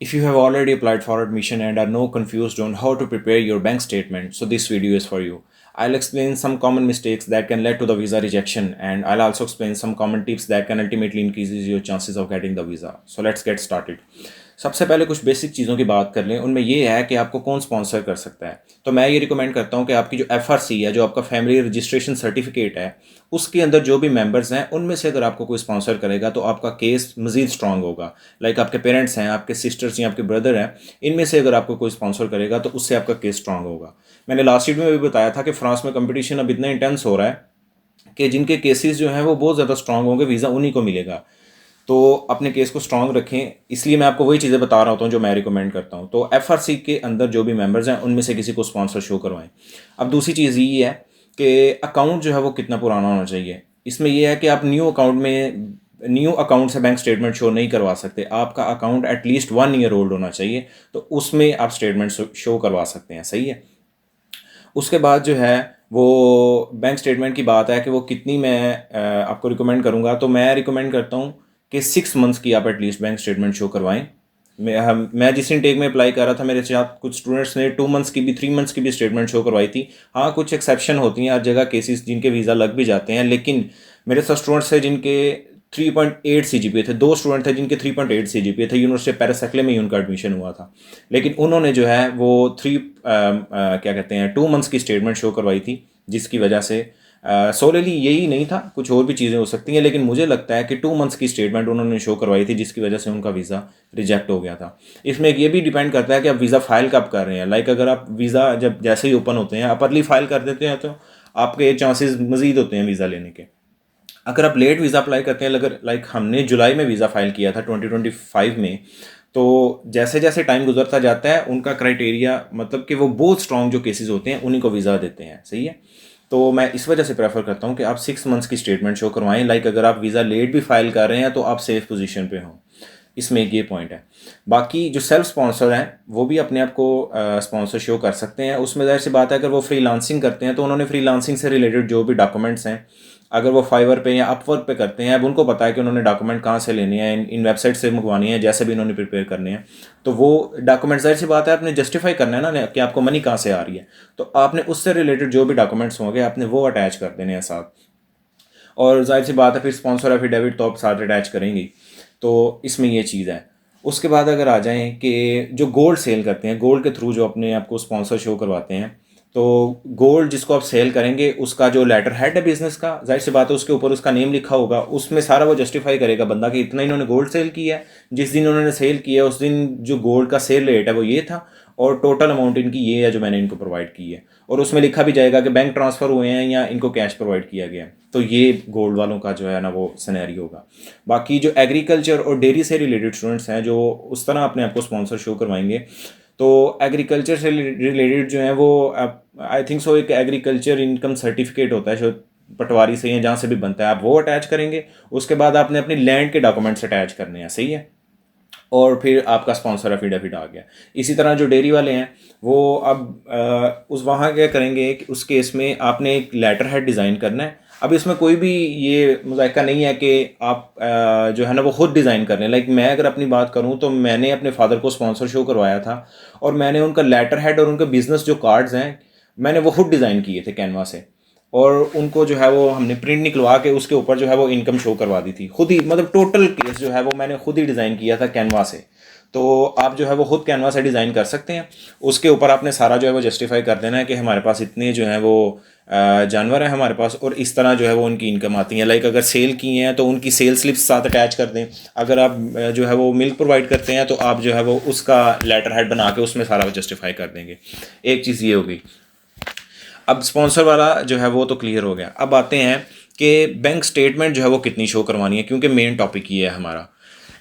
If you have already applied for admission and are no confused on how to prepare your bank statement, so this video is for you. I'll explain some common mistakes that can lead to the visa rejection, and I'll also explain some common tips that can ultimately increases your chances of getting the visa. So let's get started. सबसे पहले कुछ basic चीज़ों की बात कर लें। उनमें ये है कि आपको कौन स्पॉन्सर कर सकता है। तो मैं ये रिकमेंड करता हूँ कि आपकी जो FRC है, जो आपका फैमिली रजिस्ट्रेशन सर्टिफिकेट है, उसके अंदर जो भी मेंबर्स हैं उनमें से अगर आपको कोई स्पॉन्सर करेगा तो आपका केस मज़ीद स्ट्रांग होगा। लाइक आपके पेरेंट्स हैं, आपके सिस्टर्स या आपके ब्रदर हैं, इनमें से अगर आपको कोई स्पॉन्सर करेगा तो उससे आपका केस स्ट्रांग होगा। मैंने लास्ट वीडियो में भी बताया था कि फ्रांस में कंपटीशन अब इतना इंटेंस हो रहा है कि जिनके केसेस जो हैं वो बहुत ज़्यादा स्ट्रांग होंगे, वीज़ा उन्हीं को मिलेगा। तो अपने केस को स्ट्रांग रखें, इसलिए मैं आपको वही चीज़ें बता रहा होता हूँ जो मैं रिकमेंड करता हूँ। तो FRC के अंदर जो भी मेंबर्स हैं उनमें से किसी को स्पॉन्सर शो करवाएं। अब दूसरी चीज़ ये है कि अकाउंट जो है वो कितना पुराना होना चाहिए। इसमें यह है कि आप न्यू अकाउंट से बैंक स्टेटमेंट शो नहीं करवा सकते। आपका अकाउंट एटलीस्ट 1 ईयर ओल्ड होना चाहिए, तो उसमें आप स्टेटमेंट शो करवा सकते हैं। सही है। उसके बाद जो है वो बैंक स्टेटमेंट की बात है कि वो कितनी मैं आपको रिकमेंड करूँगा। तो मैं रिकमेंड करता हूँ कि 6 मंथ्स की आप एटलीस्ट बैंक स्टेटमेंट शो करवाएं। मैं जिस इनटेक में अप्लाई कर रहा था, मेरे साथ कुछ स्टूडेंट्स ने 2 मंथ्स की भी 3 मंथ्स की भी स्टेटमेंट शो करवाई थी। हाँ, कुछ एक्सेप्शन होती हैं, हर जगह केसेस जिनके वीज़ा लग भी जाते हैं, लेकिन मेरे साथ स्टूडेंट्स थे जिनके 3.8 CGPA थे। 2 स्टूडेंट थे जिनके 3.8 CGPA थे। यूनिवर्सिटी पैरासेक्ले में ही उनका एडमिशन हुआ था, लेकिन उन्होंने जो है वो क्या कहते हैं 2 मंथ्स की स्टेटमेंट शो करवाई थी, जिसकी वजह से सोलली यही नहीं था, कुछ और भी चीज़ें हो सकती हैं, लेकिन मुझे लगता है कि 2 मंथ्स की स्टेटमेंट उन्होंने शो करवाई थी, जिसकी वजह से उनका वीज़ा रिजेक्ट हो गया था। इसमें एक ये भी डिपेंड करता है कि आप वीज़ा फाइल कब कर रहे हैं। लाइक अगर आप वीज़ा जब जैसे ही ओपन होते हैं आप अर्ली फाइल कर देते हैं तो आपके चांसेस मज़ीद होते हैं वीज़ा लेने के। अगर आप लेट वीज़ा अप्लाई करते हैं, अगर लाइक हमने जुलाई में वीज़ा फाइल किया था 2025 में, तो जैसे जैसे टाइम गुजरता जाता है उनका क्राइटेरिया, मतलब कि वो बहुत स्ट्रॉन्ग जो केसेस होते हैं उन्हीं को वीज़ा देते हैं। सही है। तो मैं इस वजह से प्रेफर करता हूँ कि आप 6 मंथ्स की स्टेटमेंट शो करवाएं। लाइक अगर आप वीज़ा लेट भी फाइल कर रहे हैं तो आप सेफ पोजीशन पे हों। इसमें एक ये पॉइंट है। बाकी जो सेल्फ स्पॉन्सर हैं वो भी अपने आप को स्पॉन्सर शो कर सकते हैं। उसमें ज़ाहिर सी बात है, अगर वो फ्रीलांसिंग करते हैं तो उन्होंने फ्रीलांसिंग से रिलेटेड जो भी डॉक्यूमेंट्स हैं, अगर वो फाइवर पे या अपवर्क पे करते हैं, अब उनको पता है कि उन्होंने डॉक्यूमेंट कहाँ से लेने हैं, इन वेबसाइट से मंगवानी है, जैसे भी उन्होंने प्रिपेयर करने हैं, तो वो डॉक्यूमेंट ज़ाहिर सी बात है आपने जस्टिफाई करना है ना कि आपको मनी कहाँ से आ रही है, तो आपने उससे रिलेटेड जो भी डॉक्यूमेंट्स होंगे आपने वो अटैच कर देने हैं साथ। और जाहिर सी बात है फिर स्पॉन्सर एफिडेविट तो आप साथ अटैच करेंगी। तो इसमें ये चीज़ है। उसके बाद अगर आ जाएं कि जो गोल्ड सेल करते हैं, गोल्ड के थ्रू जो अपने आपको स्पॉन्सर शो करवाते हैं, तो गोल्ड जिसको आप सेल करेंगे उसका जो लेटर हेड है बिजनेस का, जाहिर सी बात है उसके ऊपर उसका नेम लिखा होगा, उसमें सारा वो जस्टिफाई करेगा बंदा कि इतना इन्होंने गोल्ड सेल किया है, जिस दिन उन्होंने सेल किया उस दिन जो गोल्ड का सेल रेट है वो ये था, और टोटल अमाउंट इनकी ये है जो मैंने इनको प्रोवाइड की है। और उसमें लिखा भी जाएगा कि बैंक ट्रांसफ़र हुए हैं या इनको कैश प्रोवाइड किया गया है। तो ये गोल्ड वालों का जो है ना वो सिनेरियो होगा। बाकी जो एग्रीकल्चर और डेयरी से रिलेटेड स्टूडेंट्स हैं जो उस तरह अपने आप को स्पॉन्सर शो करवाएंगे, तो एग्रीकल्चर से रिलेटेड जो है वो आई थिंक सो एक एग्रीकल्चर इनकम सर्टिफिकेट होता है जो पटवारी से या जहाँ से भी बनता है, आप वो अटैच करेंगे। उसके बाद आपने अपनी लैंड के डॉक्यूमेंट्स अटैच करने हैं। सही है। और फिर आपका स्पॉन्सर एफिडेविट आ गया। इसी तरह जो डेयरी वाले हैं वो अब उस वहाँ क्या करेंगे कि उस केस में आपने एक लेटर हेड डिज़ाइन करना है। अब इसमें कोई भी ये मुज़ायका नहीं है कि आप जो है ना वो खुद डिज़ाइन कर लें। लाइक मैं अगर अपनी बात करूँ तो मैंने अपने फादर को स्पॉन्सर शो करवाया था, और मैंने उनका लेटर हेड और उनके बिज़नेस जो कार्ड्स हैं मैंने वो खुद डिज़ाइन किए थे कैनवा से, और उनको जो है वो हमने प्रिंट निकलवा के उसके ऊपर जो है वो इनकम शो करवा दी थी खुद ही। मतलब टोटल केस जो है वो मैंने खुद ही डिज़ाइन किया था कैनवा से। तो आप जो है वो खुद कैनवा से डिज़ाइन कर सकते हैं। उसके ऊपर आपने सारा जो है वो जस्टिफाई कर देना है कि हमारे पास इतने जो है वो जानवर हैं हमारे पास, और इस तरह जो है वो उनकी इनकम आती है। लाइक अगर सेल की हैं तो उनकी सेल स्लिप्स साथ अटैच कर दें। अगर आप जो है वो मिल्क प्रोवाइड करते हैं तो आप जो है वो उसका लेटर हेड बना के उसमें सारा जस्टिफाई कर देंगे। एक चीज़ ये होगी। अब स्पॉन्सर वाला जो है वो तो क्लियर हो गया। अब आते हैं कि बैंक स्टेटमेंट जो है वो कितनी शो करवानी है, क्योंकि मेन टॉपिक ये है हमारा।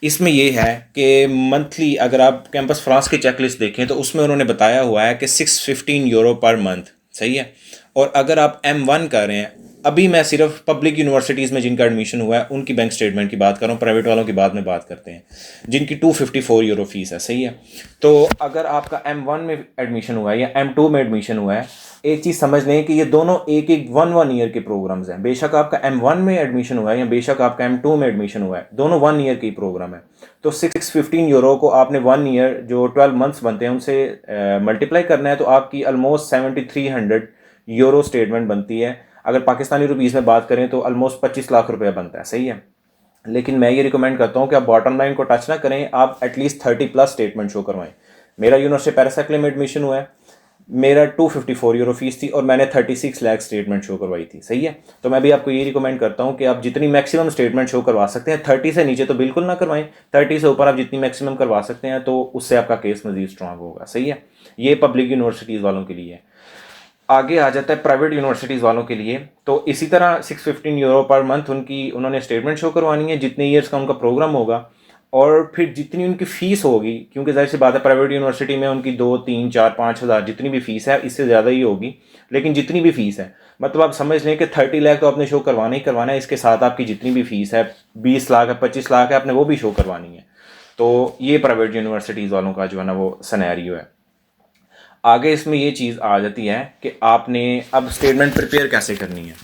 इसमें ये है कि मंथली अगर आप कैंपस फ्रांस की चेकलिस्ट देखें तो उसमें उन्होंने बताया हुआ है कि €615 पर मंथ। सही है। और अगर आप M1 कर रहे हैं, अभी मैं सिर्फ पब्लिक यूनिवर्सिटीज़ में जिनका एडमिशन हुआ है उनकी बैंक स्टेटमेंट की बात कर रहा हूँ, प्राइवेट वालों की बाद में बात करते हैं, जिनकी 254 यूरो फीस है। सही है। तो अगर आपका M1 में एडमिशन हुआ है या M2 में एडमिशन हुआ है, एक चीज़ समझ लें कि ये दोनों एक एक 1 ईयर के प्रोग्राम्स हैं। बेशक आपका M1 में एडमिशन हुआ है या बेशक आपका M2 में एडमिशन हुआ है, दोनों 1 ईयर की प्रोग्राम है। तो 615 यूरो को आपने 1 ईयर जो 12 मंथ्स बनते हैं उनसे मल्टीप्लाई करना है, तो आपकी ऑलमोस्ट 7300 यूरो स्टेटमेंट बनती है। अगर पाकिस्तानी रुपीज़ में बात करें तो ऑलमोस्ट 25 लाख रुपया बनता है। सही है। लेकिन मैं ये रिकमेंड करता हूँ कि आप बॉटम लाइन को टच ना करें, आप एटलीस्ट 30+ स्टेटमेंट शो करवाएं। मेरा यूनिवर्सिटी पैरासाइक्ले में एडमिशन हुआ है, मेरा 254 यूरो फीस थी और मैंने 36 लाख स्टेटमेंट शो करवाई थी। सही है। तो मैं भी आपको ये रिकमेंड करता हूँ कि आप जितनी मैक्सिमम स्टेटमेंट शो करवा सकते हैं, 30 से नीचे तो बिल्कुल ना करवाएं, 30 से ऊपर आप जितनी मैक्सिमम करवा सकते हैं तो उससे आपका केस मजीद स्ट्रांग होगा। सही है। ये पब्लिक यूनिवर्सिटीज़ वालों के लिए है। आगे आ जाता है प्राइवेट यूनिवर्सिटीज़ वालों के लिए। तो इसी तरह 615 यूरो पर मंथ उन्होंने स्टेटमेंट शो करवानी है, जितने ईयर्स का उनका प्रोग्राम होगा, और फिर जितनी उनकी फ़ीस होगी, क्योंकि जाहिर सी बात है प्राइवेट यूनिवर्सिटी में उनकी 2 3 4 5 हज़ार जितनी भी फ़ीस है, इससे ज़्यादा ही होगी, लेकिन जितनी भी फ़ीस है, मतलब आप समझ लें कि 30 लाख तो आपने शो करवाना ही करवाना है। इसके साथ आपकी जितनी भी फ़ीस है, 20 लाख है, 25 लाख है, आपने वो भी शो करवानी है। तो ये प्राइवेट यूनिवर्सिटीज़ वालों का जो है ना वो सिनेरियो है। आगे इसमें ये चीज़ आ जाती है कि आपने अब स्टेटमेंट प्रिपेयर कैसे करनी है।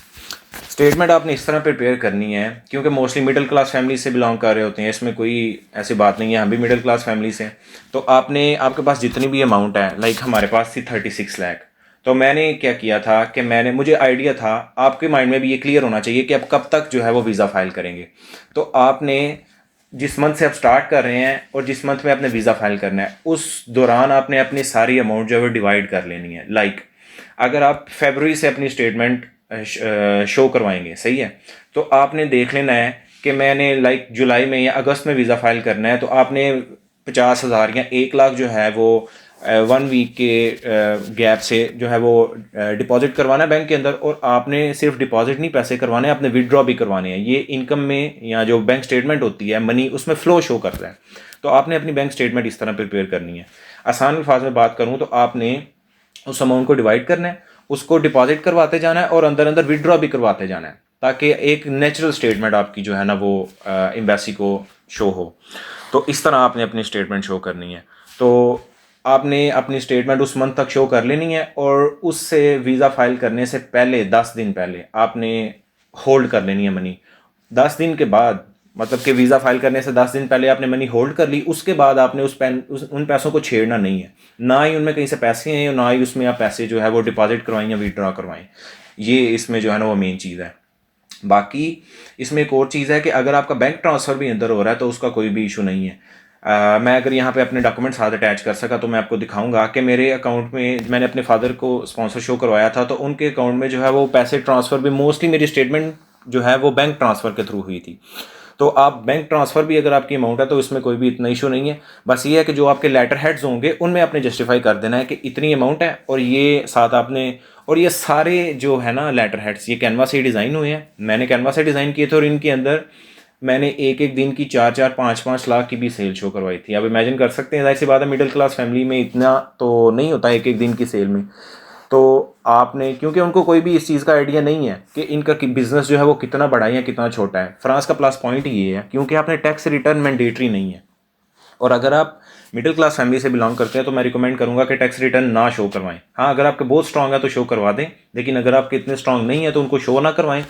स्टेटमेंट आपने इस तरह प्रिपेयर करनी है, क्योंकि मोस्टली मिडिल क्लास फैमिली से बिलोंग कर रहे होते हैं, इसमें कोई ऐसी बात नहीं है, हम भी मिडिल क्लास फैमिली से। तो आपके पास जितनी भी अमाउंट है, लाइक हमारे पास थी 36 लाख। तो मैंने क्या किया था कि मुझे आइडिया था, आपके माइंड में भी ये क्लियर होना चाहिए कि आप कब तक जो है वो वीज़ा फाइल करेंगे। तो आपने जिस मंथ से आप स्टार्ट कर रहे हैं और जिस मंथ में आपने वीज़ा फाइल करना है, उस दौरान आपने अपनी सारी अमाउंट जो है वो डिवाइड कर लेनी है। लाइक अगर आप फरवरी से अपनी स्टेटमेंट शो करवाएंगे, सही है, तो आपने देख लेना है कि मैंने लाइक जुलाई में या अगस्त में वीज़ा फाइल करना है, तो आपने 50,000 या 1 लाख जो है वो 1 वीक के गैप से जो है वो डिपॉजिट करवाना है बैंक के अंदर। और आपने सिर्फ डिपॉजिट नहीं पैसे करवाने हैं, आपने विड्रॉ भी करवाने हैं। ये इनकम में या जो बैंक स्टेटमेंट होती है मनी, उसमें फ़्लो शो करता है। तो आपने अपनी बैंक स्टेटमेंट इस तरह प्रिपेयर करनी है। आसान अल्फाज में बात करूँ तो आपने उस अमाउंट को डिवाइड करना है, उसको डिपॉजिट करवाते जाना है और अंदर अंदर विड्रॉ भी करवाते जाना है, ताकि एक नेचुरल स्टेटमेंट आपकी जो है ना वो एम्बेसी को शो हो। तो इस तरह आपने अपनी स्टेटमेंट शो करनी है। तो आपने अपनी स्टेटमेंट उस मंथ तक शो कर लेनी है, और उससे वीज़ा फाइल करने से पहले 10 दिन पहले आपने होल्ड कर लेनी है मनी। 10 दिन के बाद, मतलब कि वीज़ा फाइल करने से 10 दिन पहले आपने मनी होल्ड कर ली, उसके बाद आपने उन पैसों को छेड़ना नहीं है। ना ही उनमें कहीं से पैसे हैं, ना ही उसमें आप पैसे जो है वो डिपॉजिट करवाएं या विड्रॉ करवाएं। ये इसमें जो है ना वो मेन चीज़ है। बाकी इसमें एक और चीज़ है कि अगर आपका बैंक ट्रांसफ़र भी अंदर हो रहा है तो उसका कोई भी इशू नहीं है। मैं अगर यहाँ पे अपने डॉक्यूमेंट साथ अटैच कर सका तो मैं आपको दिखाऊंगा कि मेरे अकाउंट में मैंने अपने फादर को स्पॉन्सर शो करवाया था, तो उनके अकाउंट में जो है वो पैसे ट्रांसफ़र भी, मोस्टली मेरी स्टेटमेंट जो है वो बैंक ट्रांसफ़र के थ्रू हुई थी। तो आप बैंक ट्रांसफ़र भी अगर आपकी अमाउंट है तो इसमें कोई भी इतना इशू नहीं है। बस ये है कि जो आपके लेटर हेड्स होंगे उनमें आपने जस्टिफाई कर देना है कि इतनी अमाउंट है, और ये साथ आपने, और ये सारे जो है ना लेटर हेड्स ये कैनवा से डिज़ाइन हुए हैं। मैंने कैनवा से डिज़ाइन किए थे, और इनके अंदर मैंने एक एक दिन की 4 4 5 5 लाख की भी सेल शो करवाई थी। अब इमेजिन कर सकते हैं, जाहिर सी बात है मिडिल क्लास फैमिली में इतना तो नहीं होता एक एक दिन की सेल में। तो आपने, क्योंकि उनको कोई भी इस चीज़ का आइडिया नहीं है कि इनका बिजनेस जो है वो कितना बड़ा है या कितना छोटा है। फ्रांस का प्लस पॉइंट ये है क्योंकि आपने टैक्स रिटर्न मैंडेटरी नहीं है। और अगर आप मिडिल क्लास फैमिली से बिलोंग करते हैं तो मैं रिकमेंड करूंगा कि टैक्स रिटर्न ना शो करवाएं। हाँ, अगर आपके बहुत स्ट्रांग है तो शो करवा दें, लेकिन अगर आपके इतने स्ट्रांग नहीं है तो उनको शो ना करवाएं।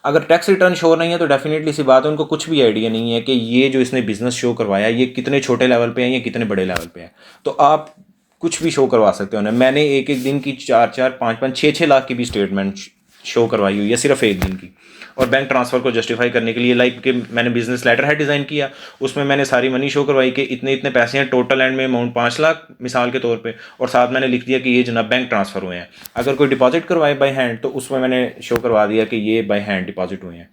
अगर टैक्स रिटर्न शो नहीं है तो डेफिनेटली सी बात है, उनको कुछ भी आइडिया नहीं है कि ये जो इसने बिजनेस शो करवाया ये कितने छोटे लेवल पे है या कितने बड़े लेवल पे है। तो आप कुछ भी शो करवा सकते हो ना। मैंने एक एक दिन की 4 4 5 5 6 6 लाख की भी स्टेटमेंट शो करवाई हुई है सिर्फ एक दिन की। और बैंक ट्रांसफ़र को जस्टिफाई करने के लिए, लाइक कि मैंने बिजनेस लेटर है डिज़ाइन किया, उसमें मैंने सारी मनी शो करवाई कि इतने इतने पैसे हैं टोटल, एंड में अमाउंट 5 लाख मिसाल के तौर पे, और साथ मैंने लिख दिया कि ये जनाब बैंक ट्रांसफ़र हुए हैं। अगर कोई डिपॉजिट करवाए बाय हैंड तो उसमें मैंने शो करवा दिया कि ये बाय हैंड डिपॉजिट हुए हैं।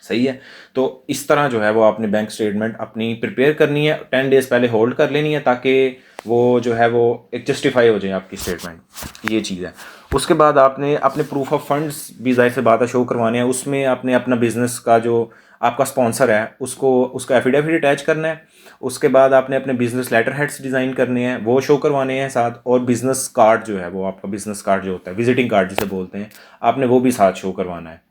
सही है। तो इस तरह जो है वो आपने बैंक स्टेटमेंट अपनी प्रिपेयर करनी है, 10 डेज़ पहले होल्ड कर लेनी है, ताकि वो जो है वो एक जस्टिफाई हो जाए आपकी स्टेटमेंट। ये चीज़ है। उसके बाद आपने अपने प्रूफ ऑफ फंड्स भी जाहिर से बात है शो करवाने हैं। उसमें आपने अपना बिजनेस का जो आपका स्पॉन्सर है उसको, उसका एफिडेविट अटैच करना है, उसके बाद आपने अपने बिजनेस लेटर हेड्स डिज़ाइन करने हैं, वो शो करवाने हैं साथ, और बिजनेस कार्ड जो है वो आपका बिजनेस कार्ड जो होता है, विजिटिंग कार्ड जिसे बोलते हैं, आपने वो भी साथ शो करवाना है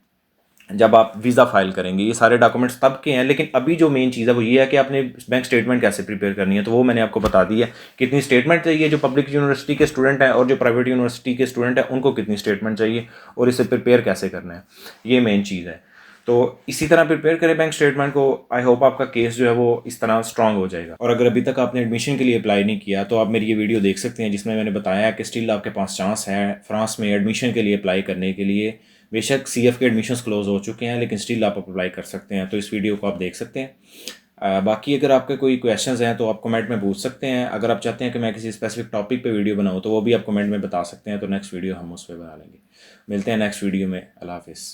जब आप वीज़ा फाइल करेंगे। ये सारे डॉक्यूमेंट्स तब के हैं, लेकिन अभी जो मेन चीज़ है वो ये है कि आपने बैंक स्टेटमेंट कैसे प्रिपेयर करनी है, तो वो मैंने आपको बता दी है। कितनी स्टेटमेंट चाहिए जो पब्लिक यूनिवर्सिटी के स्टूडेंट हैं, और जो प्राइवेट यूनिवर्सिटी के स्टूडेंट हैं उनको कितनी स्टेटमेंट चाहिए, और इसे प्रिपेयर कैसे करना है, ये मेन चीज़ है। तो इसी तरह प्रिपेयर करें बैंक स्टेटमेंट को। आई होप आपका केस जो है वो इस तरह स्ट्रांग हो जाएगा। और अगर अभी तक आपने एडमिशन के लिए अप्लाई नहीं किया तो आप मेरी ये वीडियो देख सकते हैं, जिसमें मैंने बताया कि स्टिल आपके पास चांस है फ्रांस में एडमिशन के लिए अप्लाई करने के लिए। बेशक CF के एडमिशन्स क्लोज हो चुके हैं, लेकिन स्टिल आप अप्लाई कर सकते हैं, तो इस वीडियो को आप देख सकते हैं। बाकी अगर आपके कोई क्वेश्चंस हैं तो आप कमेंट में पूछ सकते हैं। अगर आप चाहते हैं कि मैं किसी स्पेसिफिक टॉपिक पे वीडियो बनाऊँ तो वो भी आप कमेंट में बता सकते हैं, तो नेक्स्ट वीडियो हम उस पर बना लेंगे। मिलते हैं नेक्स्ट वीडियो में। अल्लाह हाफिज़।